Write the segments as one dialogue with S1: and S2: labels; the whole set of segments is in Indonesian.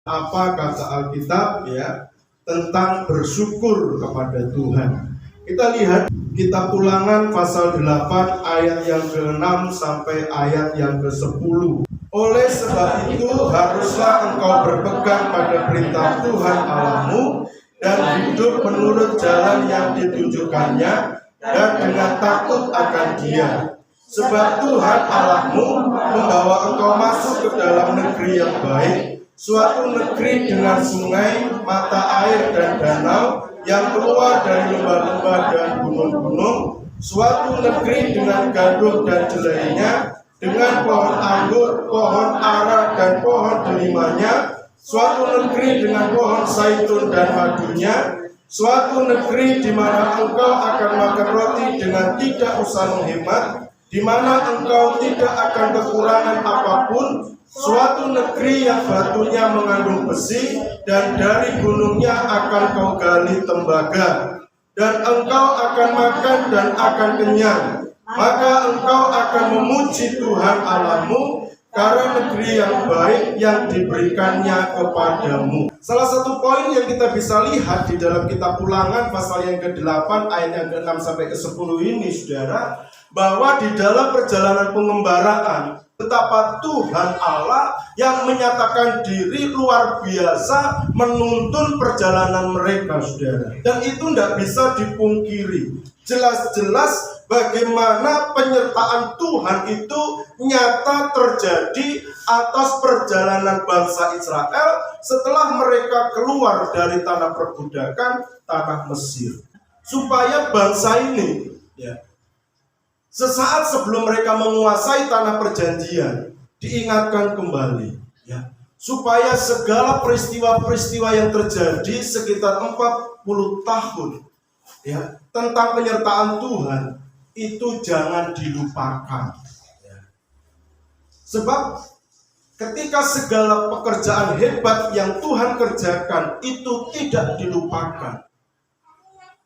S1: Apa kata Alkitab ya tentang bersyukur kepada Tuhan. Kita lihat kitab Ulangan pasal 8 ayat yang ke-6 sampai ayat yang ke-10. Oleh sebab itu haruslah engkau berpegang pada perintah Tuhan Allahmu dan hidup menurut jalan yang ditunjukkannya dan dengan takut akan Dia. Sebab Tuhan Allahmu membawa engkau masuk ke dalam negeri yang baik, suatu negeri dengan sungai, mata air dan danau yang keluar dari lembah-lembah dan gunung-gunung, suatu negeri dengan gandum dan jelainya, dengan pohon anggur, pohon ara dan pohon delimanya, suatu negeri dengan pohon zaitun dan madunya, suatu negeri di mana engkau akan makan roti dengan tidak usah menghemat, di mana engkau tidak akan kekurangan apapun, suatu negeri yang batunya mengandung besi dan dari gunungnya akan kau gali tembaga, dan engkau akan makan dan akan kenyang. Maka engkau akan memuji Tuhan Allahmu karena negeri yang baik yang diberikannya kepadamu. Salah satu poin yang kita bisa lihat di dalam kitab Ulangan pasal yang ke-8 ayat yang ke-6 sampai ke-10 ini, saudara, bahwa di dalam perjalanan pengembaraan betapa Tuhan Allah yang menyatakan diri luar biasa menuntun perjalanan mereka, saudara. Dan itu tidak bisa dipungkiri. Jelas-jelas bagaimana penyertaan Tuhan itu nyata terjadi atas perjalanan bangsa Israel setelah mereka keluar dari tanah perbudakan, tanah Mesir. Supaya bangsa ini sesaat sebelum mereka menguasai tanah perjanjian diingatkan kembali, supaya segala peristiwa-peristiwa yang terjadi sekitar 40 tahun tentang penyertaan Tuhan itu jangan dilupakan. Sebab ketika segala pekerjaan hebat yang Tuhan kerjakan itu tidak dilupakan,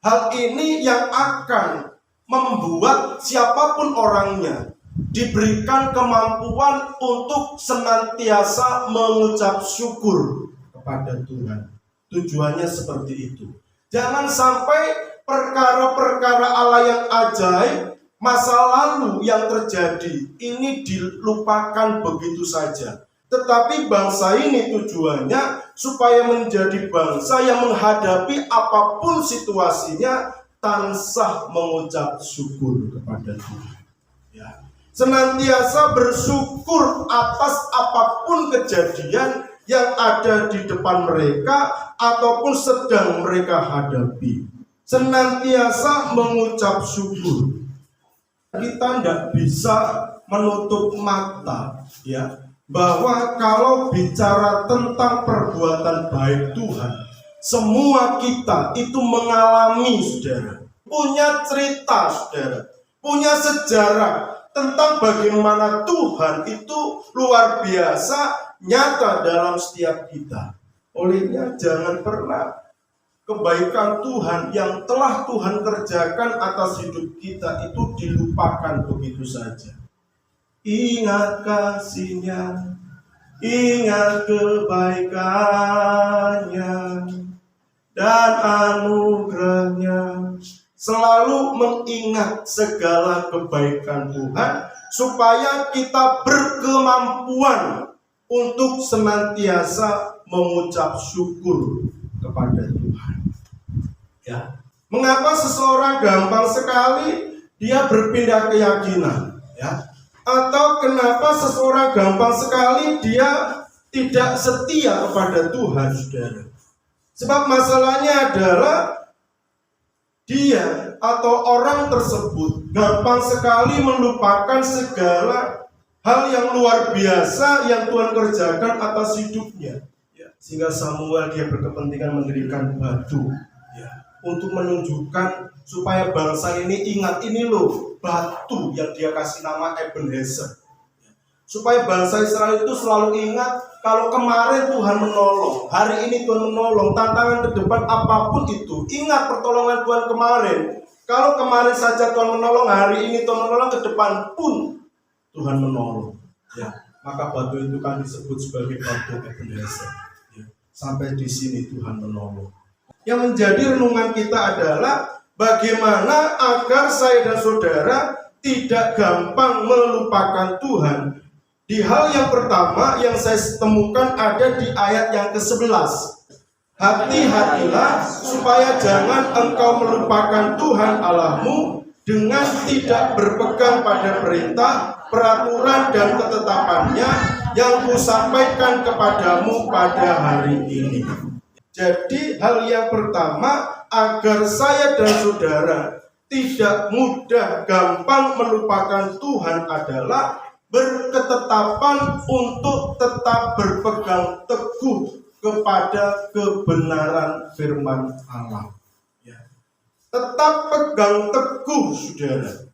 S1: hal ini yang akan membuat siapapun orangnya diberikan kemampuan untuk senantiasa mengucap syukur kepada Tuhan. Tujuannya seperti itu. Jangan sampai perkara-perkara Allah yang ajaib, masa lalu yang terjadi ini dilupakan begitu saja. Tetapi bangsa ini tujuannya supaya menjadi bangsa yang menghadapi apapun situasinya tansah mengucap syukur kepada Tuhan. Senantiasa bersyukur atas apapun kejadian yang ada di depan mereka ataupun sedang mereka hadapi. Senantiasa mengucap syukur. Kita tidak bisa menutup mata bahwa kalau bicara tentang perbuatan baik Tuhan, semua kita itu mengalami, saudara, punya cerita, saudara, punya sejarah tentang bagaimana Tuhan itu luar biasa nyata dalam setiap kita. Olehnya jangan pernah kebaikan Tuhan yang telah Tuhan kerjakan atas hidup kita itu dilupakan begitu saja. Ingat kasih-Nya, ingat kebaikannya dan anugerahnya. Selalu mengingat segala kebaikan Tuhan supaya kita berkemampuan untuk senantiasa mengucap syukur kepada Tuhan. Mengapa seseorang gampang sekali dia berpindah keyakinan? Atau kenapa seseorang gampang sekali dia tidak setia kepada Tuhan, saudara? Sebab masalahnya adalah dia atau orang tersebut gampang sekali melupakan segala hal yang luar biasa yang Tuhan kerjakan atas hidupnya. Sehingga Samuel dia berkepentingan mendirikan batu untuk menunjukkan supaya bangsa ini ingat, ini loh batu yang dia kasih nama Ebenezer. Supaya bangsa Israel itu selalu ingat kalau kemarin Tuhan menolong, hari ini Tuhan menolong, tantangan ke depan apapun itu, ingat pertolongan Tuhan kemarin. Kalau kemarin saja Tuhan menolong, hari ini Tuhan menolong, ke depan pun Tuhan menolong. Maka batu itu kan disebut sebagai batu Ebenezer. Sampai di sini Tuhan menolong. Yang menjadi renungan kita adalah bagaimana agar saya dan saudara tidak gampang melupakan Tuhan. Di hal yang pertama yang saya temukan ada di ayat yang ke-11. Hati-hatilah supaya jangan engkau melupakan Tuhan Allahmu dengan tidak berpegang pada perintah, peraturan dan ketetapannya yang kusampaikan kepadamu pada hari ini. Jadi hal yang pertama agar saya dan saudara tidak mudah gampang melupakan Tuhan adalah berketetapan untuk tetap berpegang teguh kepada kebenaran firman Allah. Tetap pegang teguh, saudara.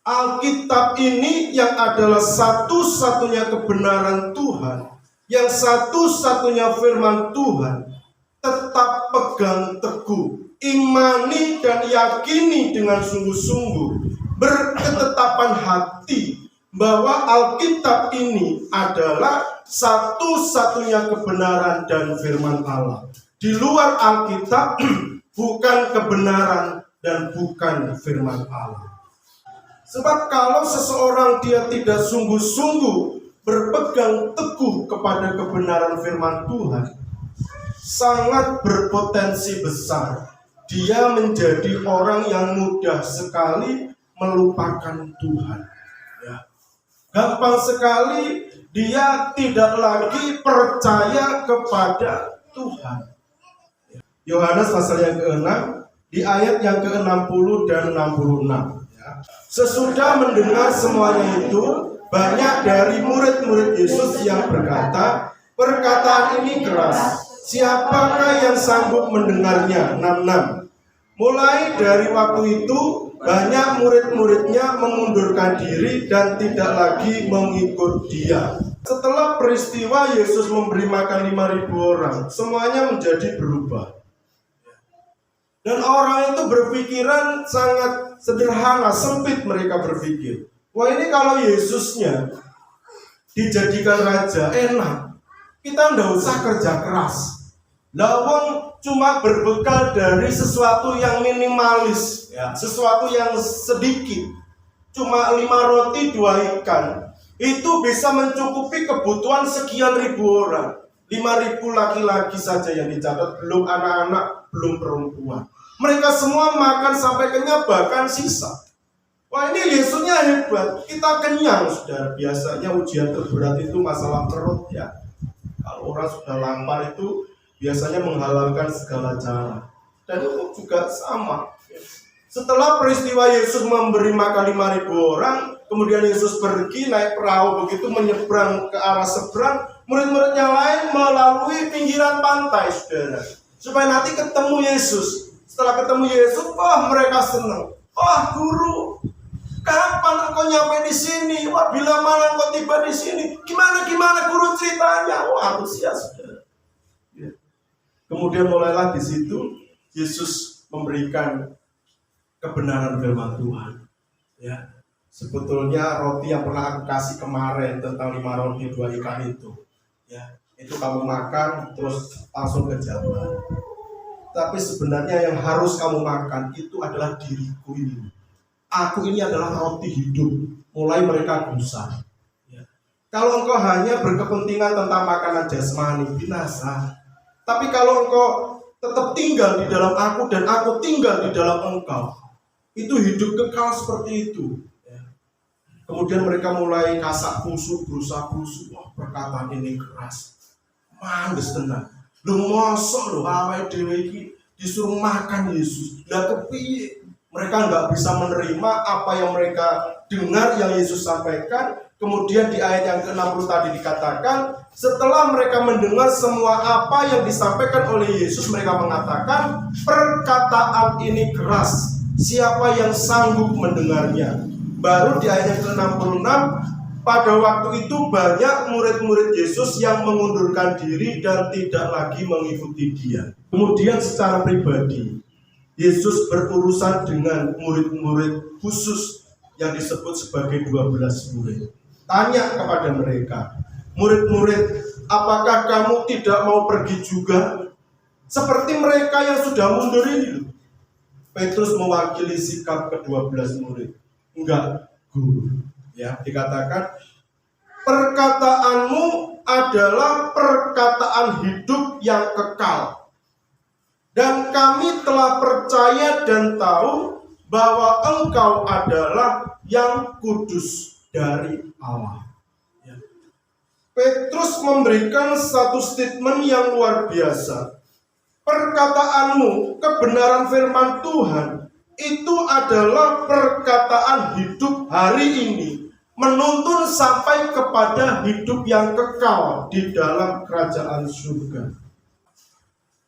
S1: Alkitab ini yang adalah satu-satunya kebenaran Tuhan, yang satu-satunya firman Tuhan, tetap pegang teguh, imani dan yakini dengan sungguh-sungguh, berketetapan hati bahwa Alkitab ini adalah satu-satunya kebenaran dan firman Allah. Di luar Alkitab bukan kebenaran dan bukan firman Allah. Sebab kalau seseorang dia tidak sungguh-sungguh berpegang teguh kepada kebenaran firman Tuhan, sangat berpotensi besar dia menjadi orang yang mudah sekali melupakan Tuhan. Gampang sekali dia tidak lagi percaya kepada Tuhan. Yohanes pasal yang ke-6 di ayat yang ke-60 dan 66. Sesudah mendengar semuanya itu, banyak dari murid-murid Yesus yang berkata, perkataan ini keras, siapakah yang sanggup mendengarnya? 66. Mulai dari waktu itu, banyak murid-muridnya mengundurkan diri dan tidak lagi mengikut dia. Setelah peristiwa Yesus memberi makan 5.000 orang, semuanya menjadi berubah. Dan orang itu berpikiran sangat sederhana, sempit mereka berpikir. Wah, ini kalau Yesusnya dijadikan raja, enak. Kita nggak usah kerja keras. Lawang cuma berbekal dari sesuatu yang minimalis, sesuatu yang sedikit. Cuma 5 roti 2 ikan. Itu bisa mencukupi kebutuhan sekian ribu orang. 5.000 laki-laki saja yang dicatat, belum anak-anak, belum perempuan. Mereka semua makan sampai kenyang, bahkan sisa. Wah, ini Yesusnya hebat. Kita kenyang, saudara. Biasanya ujian terberat itu masalah perut, ya. Kalau orang sudah lapar itu biasanya menghalalkan segala cara. Dan itu juga sama. Setelah peristiwa Yesus memberi makan 5.000 orang, kemudian Yesus pergi naik perahu, begitu menyeberang ke arah seberang, murid-murid yang lain melalui pinggiran pantai, saudara, supaya nanti ketemu Yesus. Setelah ketemu Yesus, wah mereka senang. Wah guru, kapan engkau nyampe di sini? Wah bila mana engkau tiba di sini? Gimana guru ceritanya? Wah antusias, saudara. Kemudian mulailah di situ Yesus memberikan kebenaran firman Tuhan. Ya, sebetulnya roti yang pernah aku kasih kemarin tentang 5 roti 2 ikan itu, ya, itu kamu makan terus langsung ke jalan. Tapi sebenarnya yang harus kamu makan itu adalah diriku ini. Aku ini adalah roti hidup. Mulai mereka gusar. Ya. Kalau engkau hanya berkepentingan tentang makanan jasmani, binasa. Tapi kalau engkau tetap tinggal di dalam aku dan aku tinggal di dalam engkau, itu hidup kekal seperti itu. Ya. Kemudian mereka mulai kasak kusuk, berusaha kusuk. Wah, perkataan ini keras. Mandes tenang. Lu mosok lu awake dhewe iki disuruh makan Yesus. Lah kepiye? Mereka nggak bisa menerima apa yang mereka dengar yang Yesus sampaikan. Kemudian di ayat yang ke-60 tadi dikatakan, setelah mereka mendengar semua apa yang disampaikan oleh Yesus, mereka mengatakan, perkataan ini keras. Siapa yang sanggup mendengarnya? Baru di ayat yang ke-66, pada waktu itu banyak murid-murid Yesus yang mengundurkan diri dan tidak lagi mengikuti dia. Kemudian secara pribadi, Yesus berurusan dengan murid-murid khusus yang disebut sebagai 12 murid. Tanya kepada mereka, murid-murid apakah kamu tidak mau pergi juga? Seperti mereka yang sudah mundur ini. Petrus mewakili sikap ke-12 murid. Enggak, guru. Ya, dikatakan perkataanmu adalah perkataan hidup yang kekal. Dan kami telah percaya dan tahu bahwa engkau adalah yang kudus dari Allah. Ya. Petrus memberikan satu statement yang luar biasa. Perkataanmu, kebenaran firman Tuhan, itu adalah perkataan hidup hari ini, menuntun sampai kepada hidup yang kekal di dalam kerajaan surga.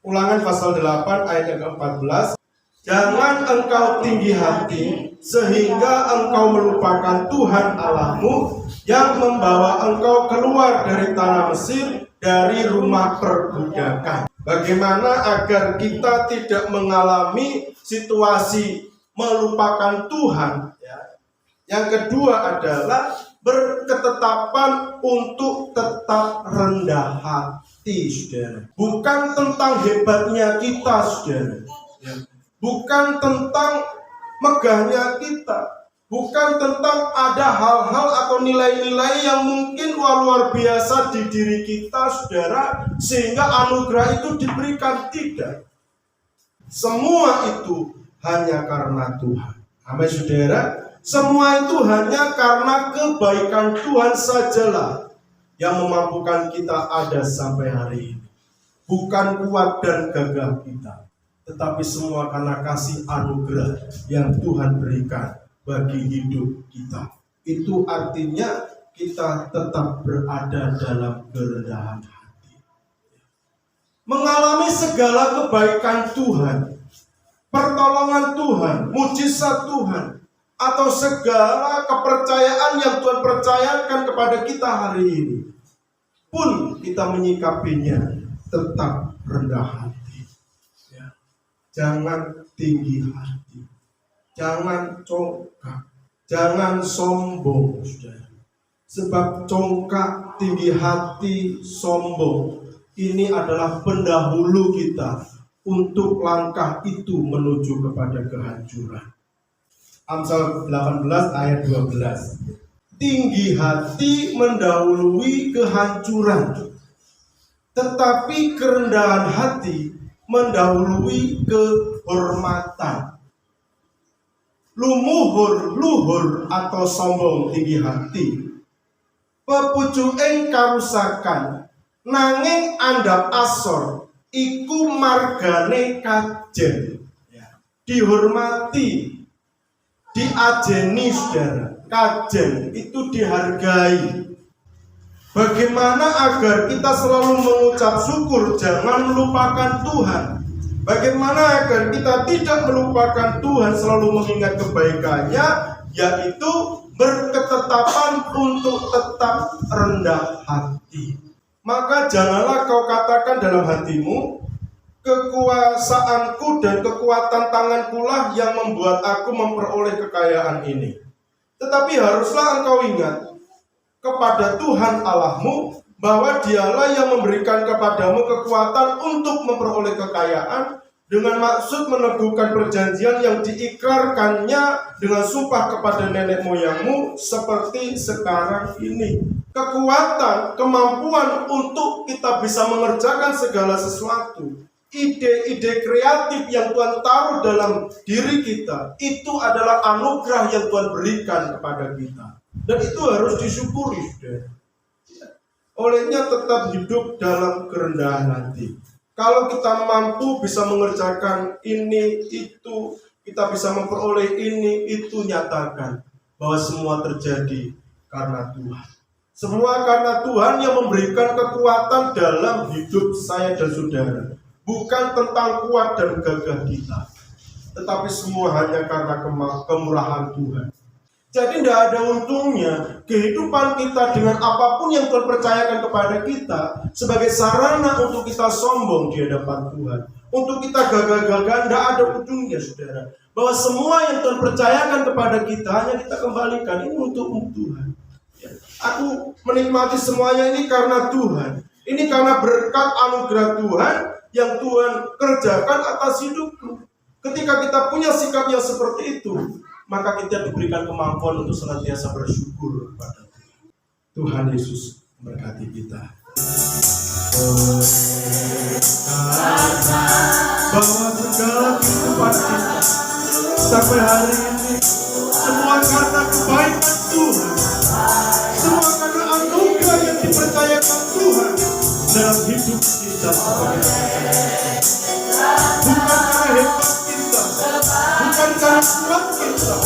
S1: Ulangan pasal 8 ayat yang ke-14. Jangan engkau tinggi hati sehingga engkau melupakan Tuhan Allahmu yang membawa engkau keluar dari tanah Mesir, dari rumah perbudakan. Bagaimana agar kita tidak mengalami situasi melupakan Tuhan? Ya. Yang kedua adalah berketetapan untuk tetap rendah hati, saudara. Bukan tentang hebatnya kita, saudara. Ya. Bukan tentang megahnya kita. Bukan tentang ada hal-hal atau nilai-nilai yang mungkin luar biasa di diri kita, saudara, sehingga anugerah itu diberikan. Tidak. Semua itu hanya karena Tuhan. Amin, saudara. Semua itu hanya karena kebaikan Tuhan sajalah yang memampukan kita ada sampai hari ini. Bukan kuat dan gagah kita, tetapi semua karena kasih anugerah yang Tuhan berikan bagi hidup kita. Itu artinya kita tetap berada dalam kerendahan hati, mengalami segala kebaikan Tuhan, pertolongan Tuhan, mujizat Tuhan, atau segala kepercayaan yang Tuhan percayakan kepada kita hari ini, pun kita menyikapinya tetap rendah hati. Ya. Jangan tinggi hati, jangan congkak, jangan sombong, saudara. Sebab congkak, tinggi hati, sombong ini adalah pendahulu kita untuk langkah itu menuju kepada kehancuran. Amsal 18 ayat 12. Tinggi hati mendahului kehancuran, tetapi kerendahan hati mendahului kehormatan. Lumuhur-luhur atau sombong tinggi hati, pepucuking karusakan, nanging andhap asor, iku margane kajen. Dihormati, diajeni, saudara. Kajen itu dihargai. Bagaimana agar kita selalu mengucap syukur, jangan melupakan Tuhan. Bagaimana agar kita tidak melupakan Tuhan, selalu mengingat kebaikannya, yaitu berketetapan untuk tetap rendah hati. Maka janganlah kau katakan dalam hatimu, kekuasaanku dan kekuatan tangankulah yang membuat aku memperoleh kekayaan ini. Tetapi haruslah engkau ingat kepada Tuhan Allahmu, bahwa dialah yang memberikan kepadamu kekuatan untuk memperoleh kekayaan, dengan maksud meneguhkan perjanjian yang diikrarkannya dengan sumpah kepada nenek moyangmu seperti sekarang ini. Kekuatan, kemampuan untuk kita bisa mengerjakan segala sesuatu, ide-ide kreatif yang Tuhan taruh dalam diri kita, itu adalah anugerah yang Tuhan berikan kepada kita. Dan itu harus disyukuri, saudara. Olehnya tetap hidup dalam kerendahan hati. Kalau kita mampu bisa mengerjakan ini, itu, kita bisa memperoleh ini, itu, nyatakan bahwa semua terjadi karena Tuhan. Semua karena Tuhan yang memberikan kekuatan dalam hidup saya dan saudara. Bukan tentang kuat dan gagah kita, tetapi semua hanya karena kemurahan Tuhan. Jadi tidak ada untungnya kehidupan kita dengan apapun yang Tuhan percayakan kepada kita sebagai sarana untuk kita sombong di hadapan Tuhan, untuk kita gagah-gagahan. Tidak ada ujungnya, saudara. Bahwa semua yang Tuhan percayakan kepada kita hanya kita kembalikan ini untuk Tuhan. Aku menikmati semuanya ini karena Tuhan. Ini karena berkat anugerah Tuhan yang Tuhan kerjakan atas hidupku. Ketika kita punya sikap yang seperti itu, maka kita diberikan kemampuan untuk senantiasa bersyukur kepada Tuhan. Tuhan Yesus memberkati kita. Bahwa segala kehidupan kita sampai hari ini semua karena kebaikan Tuhan, semua karena anugerah yang dipercayakan Tuhan dalam hidup kita sebagai bukan karena hebat kita, bukan karena kuat kita,